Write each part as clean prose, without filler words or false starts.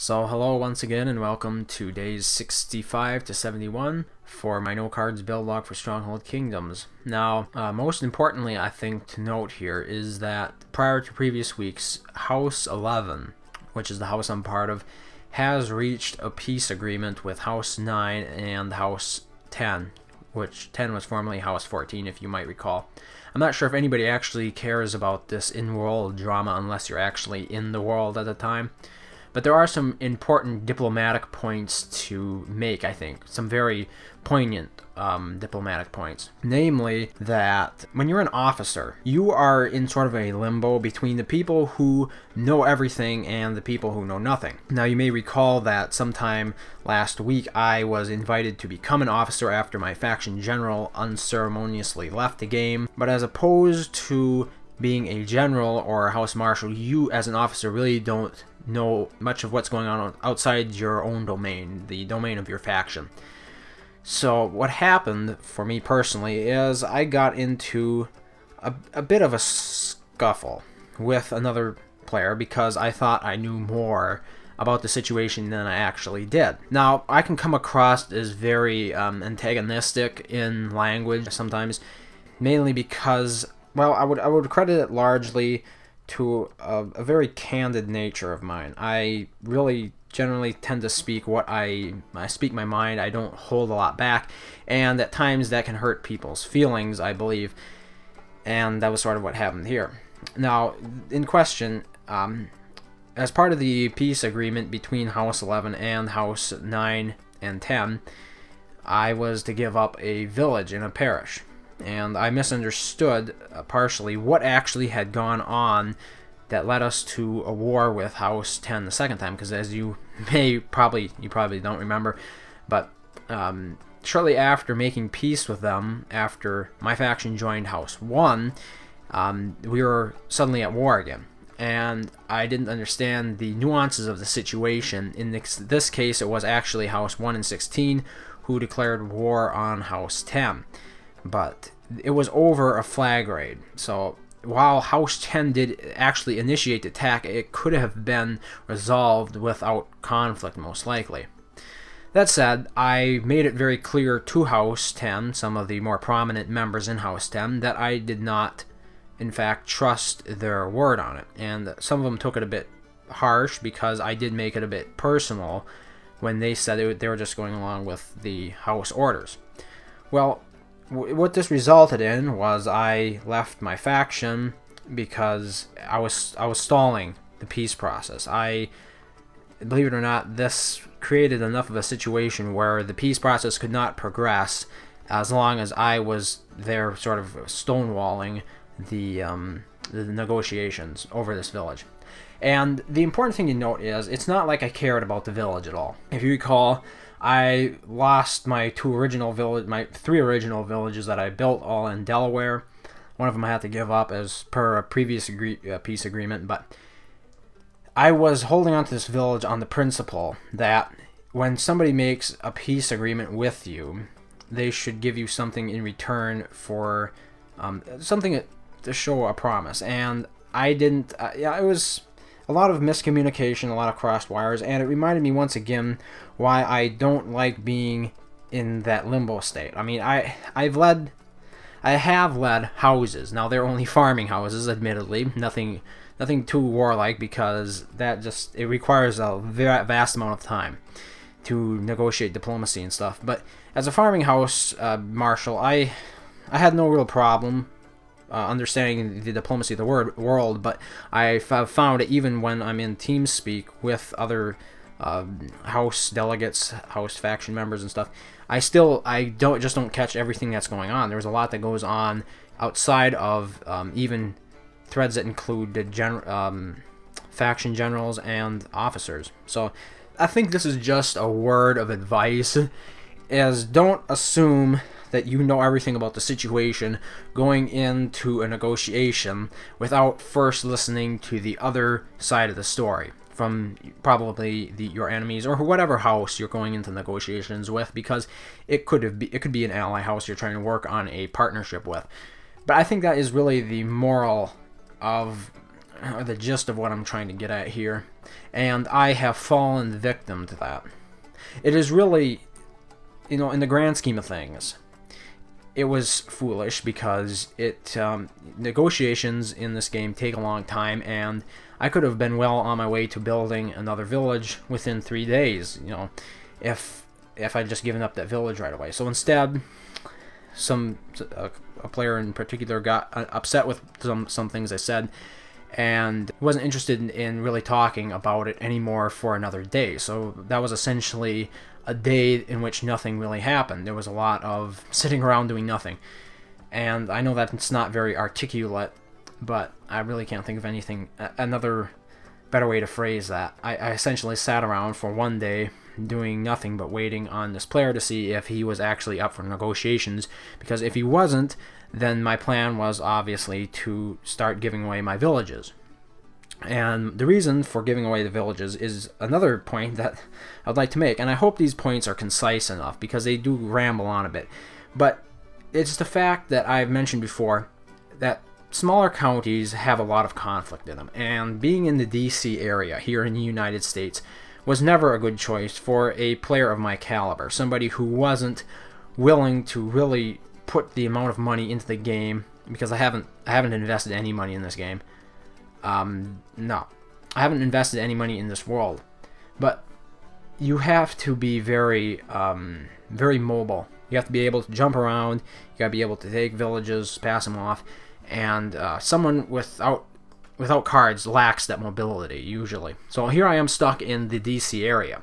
So hello once again and welcome to days 65 to 71 for my no cards build log for Stronghold Kingdoms. Now, most importantly I think to note here is that prior to previous weeks, House 11, which is the house I'm part of, has reached a peace agreement with House 9 and House 10, which 10 was formerly House 14 if you might recall. I'm not sure if anybody actually cares about this in-world drama unless you're actually in the world at the time. But there are some important diplomatic points to make, I think. Some very poignant diplomatic points. Namely, that when you're an officer, you are in sort of a limbo between the people who know everything and the people who know nothing. Now, you may recall that sometime last week I was invited to become an officer after my faction general unceremoniously left the game. But as opposed to being a general or a house marshal, you as an officer really don't know much of what's going on outside your own domain, the domain of your faction. So what happened for me personally is I got into a bit of a scuffle with another player because I thought I knew more about the situation than I actually did. Now, I can come across as very antagonistic in language sometimes, mainly because, well, I would credit it largely to a very candid nature of mine. I really generally tend to speak I speak my mind. I don't hold a lot back, and at times that can hurt people's feelings, I believe, and that was sort of what happened here. Now, in question, as part of the peace agreement between House 11 and House 9 and 10, I was to give up a village in a parish. And I misunderstood partially what actually had gone on that led us to a war with House 10 the second time, because as you probably don't remember, but shortly after making peace with them, after my faction joined House 1, we were suddenly at war again. And I didn't understand the nuances of the situation. In this case, it was actually House 1 and 16 who declared war on House 10. But it was over a flag raid. So while House 10 did actually initiate the attack, it could have been resolved without conflict, most likely. That said, I made it very clear to House 10, some of the more prominent members in House 10, that I did not, in fact, trust their word on it. And some of them took it a bit harsh because I did make it a bit personal when they said they were just going along with the House orders. Well, what this resulted in was I left my faction because I was stalling the peace process. Believe it or not, this created enough of a situation where the peace process could not progress as long as I was there sort of stonewalling the negotiations over this village. And the important thing to note is it's not like I cared about the village at all. If you recall, I lost my three original villages that I built all in Delaware. One of them I had to give up as per a previous peace agreement, but I was holding on to this village on the principle that when somebody makes a peace agreement with you, they should give you something in return for something to show a promise. And I didn't. It was a lot of miscommunication, a lot of crossed wires, and it reminded me once again why I don't like being in that limbo state. I mean, I have led houses. Now they're only farming houses, admittedly, nothing too warlike, because it requires a very vast amount of time to negotiate diplomacy and stuff. But as a farming house marshal, I had no real problem understanding the diplomacy of the world, but I found it even when I'm in TeamSpeak with other house delegates, house faction members and stuff, I don't catch everything that's going on. There's a lot that goes on outside of even threads that include the faction generals and officers. So I think this is just a word of advice, as don't assume that you know everything about the situation going into a negotiation without first listening to the other side of the story from probably your enemies or whatever house you're going into negotiations with, because it could be an ally house you're trying to work on a partnership with. But I think that is really the moral of or the gist of what I'm trying to get at here, and I have fallen victim to that. It is really, in the grand scheme of things, it was foolish because negotiations in this game take a long time, and I could have been well on my way to building another village within 3 days, if I'd just given up that village right away. So instead, a player in particular got upset with some things I said, and wasn't interested in really talking about it anymore for another day. So that was essentially a day in which nothing really happened. There was a lot of sitting around doing nothing. And I know that it's not very articulate, but I really can't think of another better way to phrase that. I essentially sat around for one day doing nothing but waiting on this player to see if he was actually up for negotiations, because if he wasn't, then my plan was obviously to start giving away my villages. And the reason for giving away the villages is another point that I'd like to make, and I hope these points are concise enough, because they do ramble on a bit. But it's the fact that I've mentioned before that smaller counties have a lot of conflict in them, and being in the DC area here in the United States was never a good choice for a player of my caliber, somebody who wasn't willing to really put the amount of money into the game, because I haven't invested any money in this game. No, I haven't invested any money in this world. But you have to be very mobile. You have to be able to jump around. You gotta be able to take villages, pass them off, and someone without cards lacks that mobility usually. So here I am stuck in the DC area,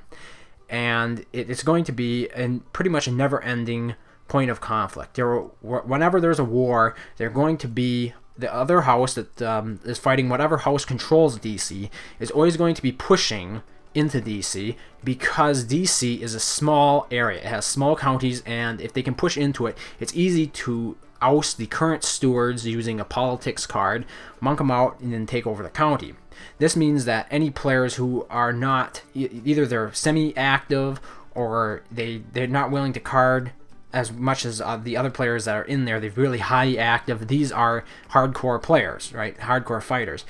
and it's going to be pretty much a never-ending point of conflict. Whenever there's a war, they're going to be the other house that is fighting whatever house controls DC is always going to be pushing into DC, because DC is a small area. It has small counties, and if they can push into it, it's easy to oust the current stewards using a politics card, monk them out, and then take over the county. This means that any players who are not, either they're semi-active or they're not willing to card as much as the other players that are in there, they're really highly active. These are hardcore players, right? Hardcore fighters.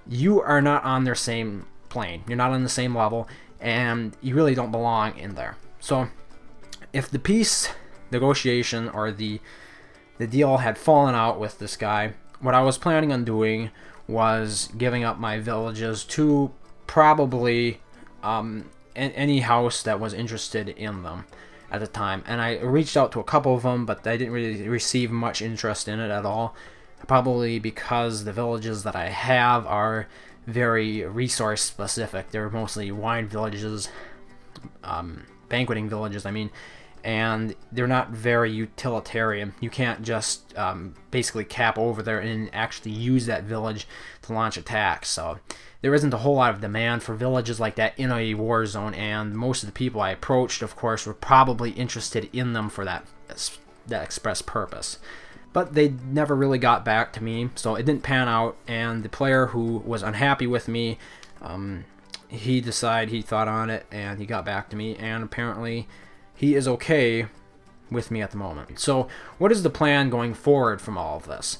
You are not on their same plane. You're not on the same level, and you really don't belong in there. So if the peace negotiation or the deal had fallen out with this guy, what I was planning on doing was giving up my villages to probably any house that was interested in them at the time. And I reached out to a couple of them, but I didn't really receive much interest in it at all, probably because the villages that I have are very resource specific. They're mostly wine villages, banqueting villages, I mean, and they're not very utilitarian. You can't just basically cap over there and actually use that village to launch attacks. So there isn't a whole lot of demand for villages like that in a war zone, and most of the people I approached, of course, were probably interested in them for that express purpose. But they never really got back to me, so it didn't pan out, and the player who was unhappy with me, he thought on it, and he got back to me, and apparently he is okay with me at the moment. So what is the plan going forward from all of this?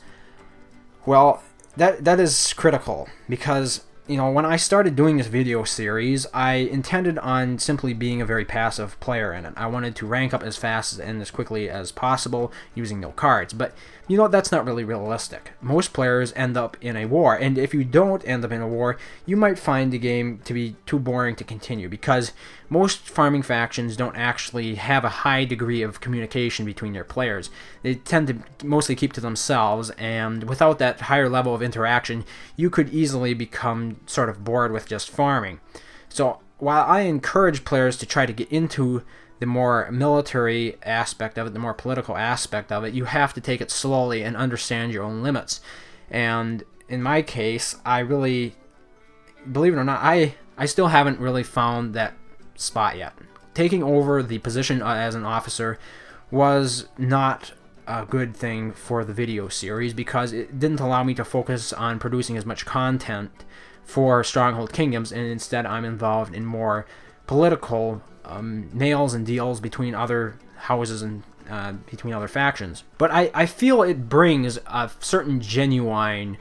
Well, that is critical, because when I started doing this video series, I intended on simply being a very passive player in it. I wanted to rank up as fast and as quickly as possible using no cards. But that's not really realistic. Most players end up in a war, and if you don't end up in a war, you might find the game to be too boring to continue, because most farming factions don't actually have a high degree of communication between their players. They tend to mostly keep to themselves, and without that higher level of interaction, you could easily become sort of bored with just farming. So while I encourage players to try to get into the more military aspect of it, the more political aspect of it, you have to take it slowly and understand your own limits. And in my case, I really, believe it or not, I still haven't really found that spot yet. Taking over the position as an officer was not a good thing for the video series, because it didn't allow me to focus on producing as much content for Stronghold Kingdoms, and instead I'm involved in more political nails and deals between other houses and between other factions. But I feel it brings a certain genuine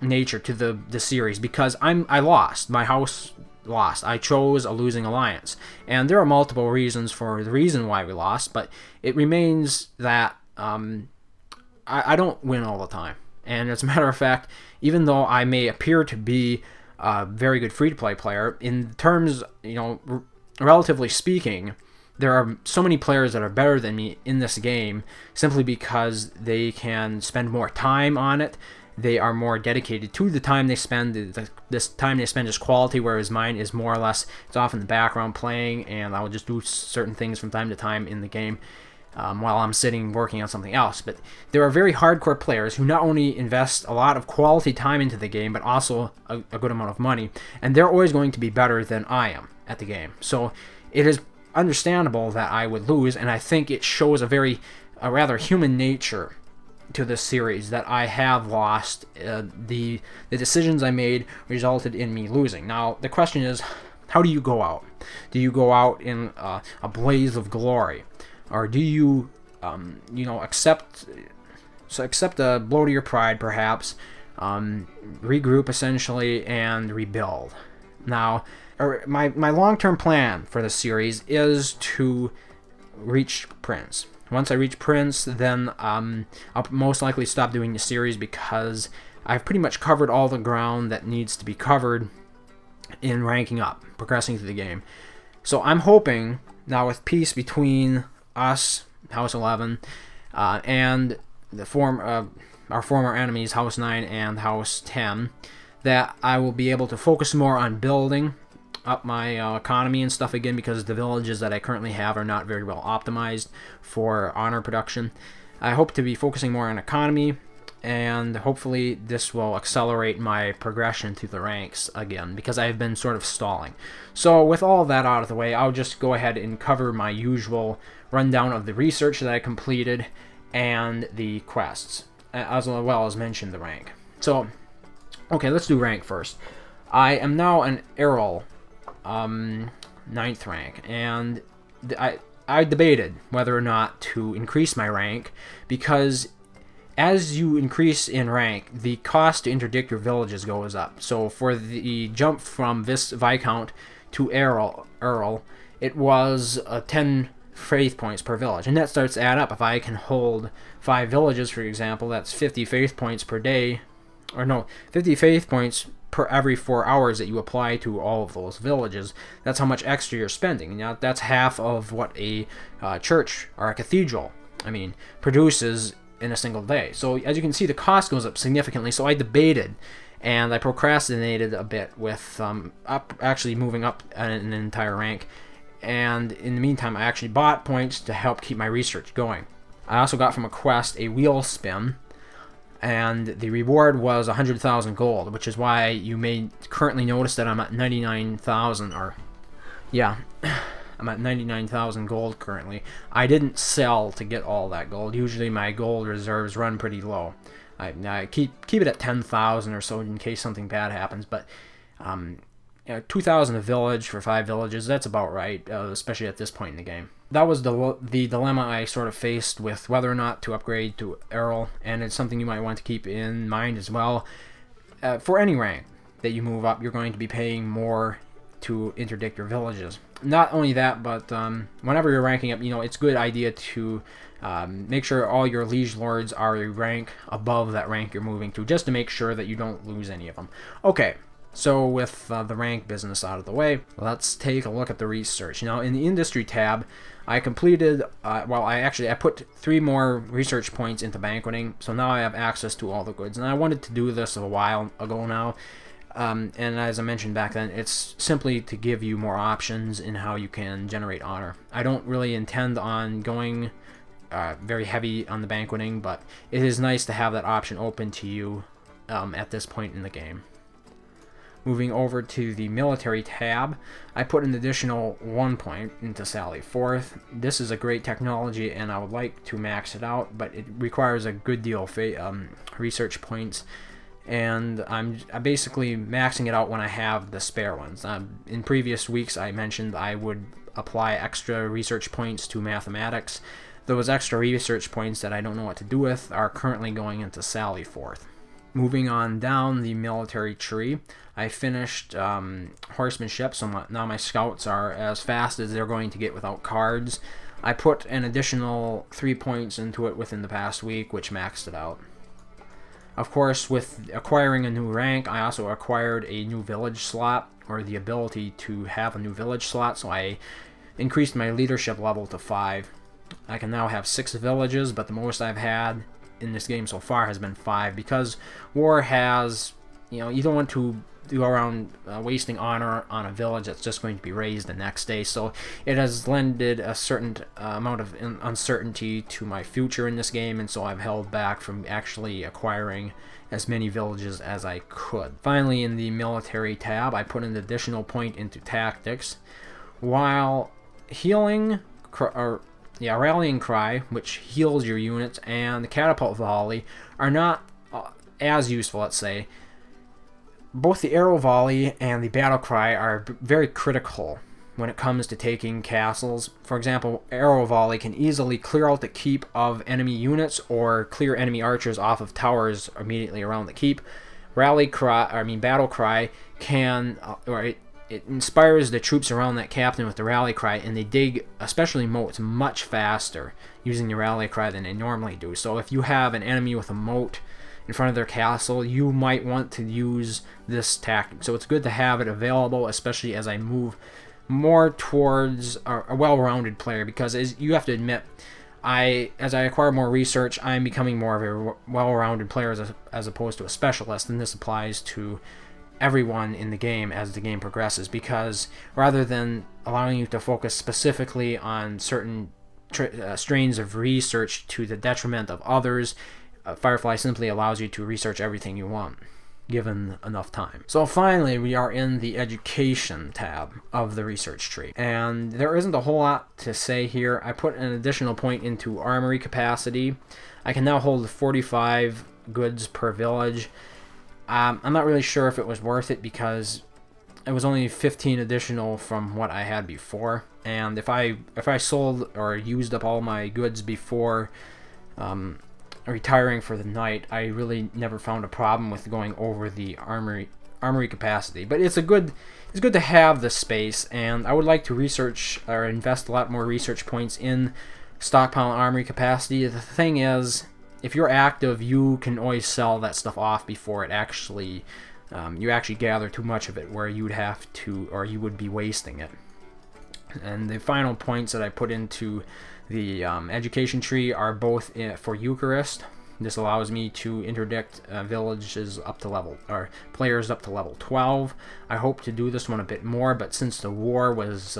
nature to the series, because I lost. My house lost. I chose a losing alliance, and there are multiple reasons for the reason why we lost, but it remains that I don't win all the time. And as a matter of fact, even though I may appear to be a very good free-to-play player, in terms, relatively speaking, there are so many players that are better than me in this game simply because they can spend more time on it. They are more dedicated to the time they spend. This time they spend is quality, whereas mine is more or less, it's off in the background playing, and I will just do certain things from time to time in the game while I'm sitting working on something else. But there are very hardcore players who not only invest a lot of quality time into the game, but also a good amount of money, and they're always going to be better than I am at the game. So it is understandable that I would lose, and I think it shows a rather human nature to this series that I have lost. The decisions I made resulted in me losing. Now the question is, how do you go out? Do you go out in a blaze of glory, or do you accept a blow to your pride, perhaps, regroup essentially, and rebuild? Now, my long-term plan for this series is to reach Prince. Once I reach Prince, then I'll most likely stop doing the series, because I've pretty much covered all the ground that needs to be covered in ranking up, progressing through the game. So I'm hoping now, with peace between us, House 11, and our former enemies, House 9 and House 10, that I will be able to focus more on building up my economy and stuff again, because the villages that I currently have are not very well optimized for honor production. I hope to be focusing more on economy, and hopefully this will accelerate my progression through the ranks again, because I've been sort of stalling. So with all that out of the way, I'll just go ahead and cover my usual rundown of the research that I completed and the quests, as well as mention the rank. So, okay, let's do rank first. I am now an Earl, 9th rank, and I debated whether or not to increase my rank, because as you increase in rank, the cost to interdict your villages goes up. So for the jump from this Viscount to Earl, it was 10 faith points per village, and that starts to add up. If I can hold 5 villages, for example, that's 50 faith points per day, or no, 50 faith points per every 4 hours that you apply to all of those villages. That's how much extra you're spending. Now, that's half of what a church or a cathedral, produces in a single day. So as you can see, the cost goes up significantly. So I debated, and I procrastinated a bit with actually moving up an entire rank. And in the meantime, I actually bought points to help keep my research going. I also got from a quest a wheel spin, and the reward was 100,000 gold, which is why you may currently notice that I'm at 99,000, I'm at 99,000 gold currently. I didn't sell to get all that gold. Usually my gold reserves run pretty low. I keep it at 10,000 or so in case something bad happens, but 2,000 a village for 5 villages, that's about right, especially at this point in the game. That was the dilemma I sort of faced with whether or not to upgrade to Earl, and it's something you might want to keep in mind as well. For any rank that you move up, you're going to be paying more to interdict your villages. Not only that, but whenever you're ranking up, it's a good idea to make sure all your liege lords are a rank above that rank you're moving to, just to make sure that you don't lose any of them. Okay. So with the rank business out of the way, let's take a look at the research. Now in the industry tab, I completed, I put 3 more research points into banqueting, so now I have access to all the goods. And I wanted to do this a while ago now, and as I mentioned back then, it's simply to give you more options in how you can generate honor. I don't really intend on going very heavy on the banqueting, but it is nice to have that option open to you at this point in the game. Moving over to the military tab, I put an additional 1 point into Sally Forth. This is a great technology, and I would like to max it out, but it requires a good deal of research points, and I'm basically maxing it out when I have the spare ones. In previous weeks, I mentioned I would apply extra research points to mathematics. Those extra research points that I don't know what to do with are currently going into Sally Forth. moving on down the military tree, I finished Horsemanship, so now my scouts are as fast as they're going to get without cards. I put an additional 3 points into it within the past week, which maxed it out. Of course, with acquiring a new rank, I also acquired a new village slot, or the ability to have a new village slot, so I increased my leadership level to 5. I can now have 6 villages, but the most I've had in this game so far has been 5, because war has, you don't want to go around wasting honor on a village that's just going to be raised the next day, so it has lended a certain amount of uncertainty to my future in this game, and so I've held back from actually acquiring as many villages as I could. Finally, in the military tab, I put an additional point into tactics, while Rallying Cry, which heals your units, and the Catapult Volley are not as useful, let's say. Both the Arrow Volley and the Battle Cry are very critical when it comes to taking castles. For example, Arrow Volley can easily clear out the keep of enemy units or clear enemy archers off of towers immediately around the keep. Battle Cry can, it inspires the troops around that captain with the Rally Cry, and they dig, especially moats, much faster using the Rally Cry than they normally do. So if you have an enemy with a moat in front of their castle, you might want to use this tactic. So it's good to have it available, especially as I move more towards a well-rounded player, because as you have to admit, as I acquire more research, I'm becoming more of a well-rounded player as opposed to a specialist, and this applies to everyone in the game as the game progresses, because rather than allowing you to focus specifically on certain strains of research to the detriment of others, Firefly simply allows you to research everything you want, given enough time. So finally, we are in the education tab of the research tree, and there isn't a whole lot to say here. I put an additional point into Armory Capacity. I can now hold 45 goods per village. I'm not really sure if it was worth it, because it was only 15 additional from what I had before, and if I sold or used up all my goods before retiring for the night, I really never found a problem with going over the armory capacity. But it's good to have the space, and I would like to research or invest a lot more research points in stockpile armory capacity. The thing is, if you're active, you can always sell that stuff off before it actually you actually gather too much of it, where you would have to, or you would be wasting it. And the final points that I put into the education tree are both for Eucharist. This allows me to interdict villages up to level, or players up to level 12. I hope to do this one a bit more, but since the war was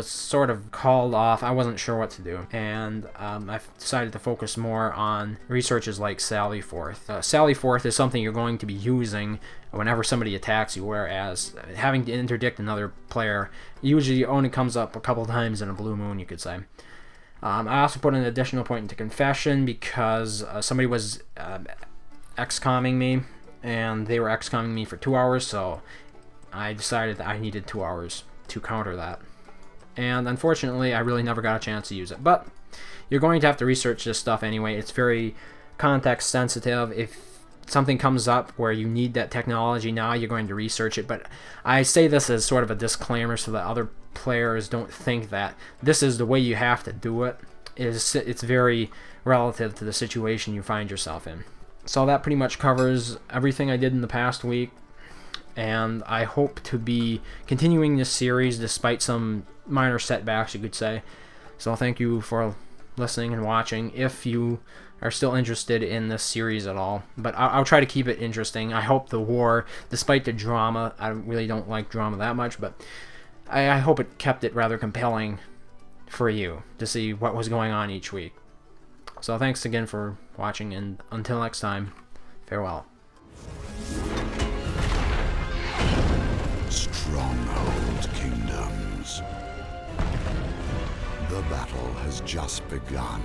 sort of called off, I wasn't sure what to do, and I've decided to focus more on researches like Sally Forth. Sally Forth is something you're going to be using whenever somebody attacks you, whereas having to interdict another player usually only comes up a couple times in a blue moon, you could say. I also put an additional point into Confession, because somebody was XCOMing me, and they were XCOMing me for 2 hours, so I decided that I needed 2 hours to counter that. And unfortunately, I really never got a chance to use it. But you're going to have to research this stuff anyway. It's very context sensitive. If something comes up where you need that technology now, you're going to research it. But I say this as sort of a disclaimer so that other players don't think that this is the way you have to do it. It's very relative to the situation you find yourself in. So that pretty much covers everything I did in the past week. And I hope to be continuing this series despite some minor setbacks, you could say. So thank you for listening and watching, if you are still interested in this series at all. But I'll try to keep it interesting. I hope the war, despite the drama, I really don't like drama that much, but I hope it kept it rather compelling for you to see what was going on each week. So thanks again for watching, and until next time, farewell. Stronghold Kingdoms. The battle has just begun.